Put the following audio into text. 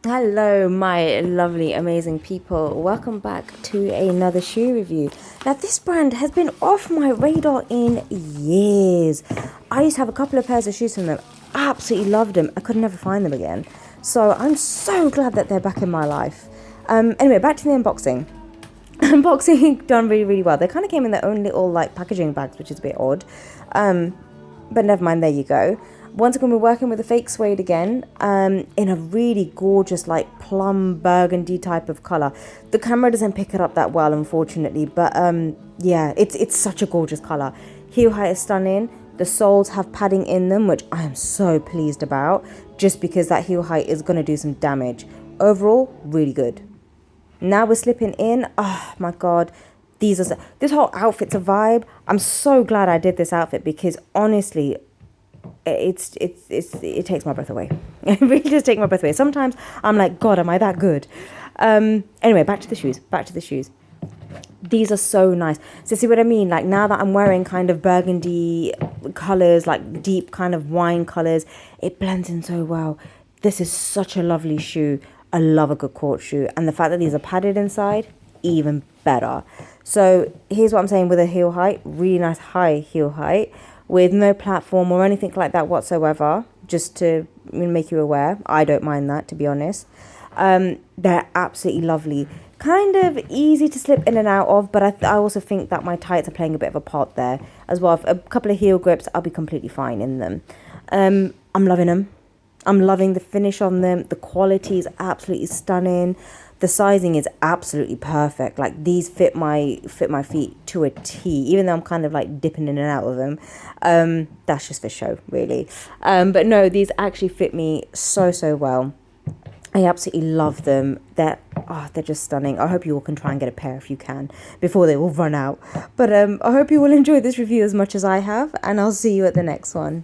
Hello, my lovely, amazing people. Welcome back to another shoe review. Now, this brand has been off my radar in years. I used to have a couple of pairs of shoes from them. Absolutely loved them. I could never find them again. So I'm so glad that they're back in my life. Anyway, back to the unboxing. Unboxing done really, really well. They kind of came in their own little like packaging bags, which is a bit odd. But never mind, there you go. Once again, we're working with a fake suede again, in a really gorgeous, like plum burgundy type of color. The camera doesn't pick it up that well, unfortunately, but yeah, it's such a gorgeous color. Heel height is stunning. The soles have padding in them, which I am so pleased about, just because that heel height is going to do some damage. Overall, really good. Now we're slipping in. Oh my god, this whole outfit's a vibe. I'm so glad I did this outfit because honestly, it takes my breath away. It really does take my breath away. Sometimes I'm like, God, am I that good? Anyway, back to the shoes. These are so nice. So see what I mean? Like now that I'm wearing kind of burgundy colors, like deep kind of wine colors, it blends in so well. This is such a lovely shoe. I love a good court shoe. And the fact that these are padded inside, even better. So here's what I'm saying with a heel height. Really nice high heel height with no platform or anything like that whatsoever. Just to make you aware. I don't mind that, to be honest. They're absolutely lovely. Kind of easy to slip in and out of, but I also think that my tights are playing a bit of a part there as well. A couple of heel grips, I'll be completely fine in them. I'm loving them. I'm loving the finish on them. The quality is absolutely stunning. The sizing is absolutely perfect. Like these fit my feet to a T, even though I'm kind of like dipping in and out of them. That's just for show, really. But no, these actually fit me so well. I absolutely love them. They're just stunning. I hope you all can try and get a pair if you can before they all run out. But I hope you will enjoy this review as much as I have, and I'll see you at the next one.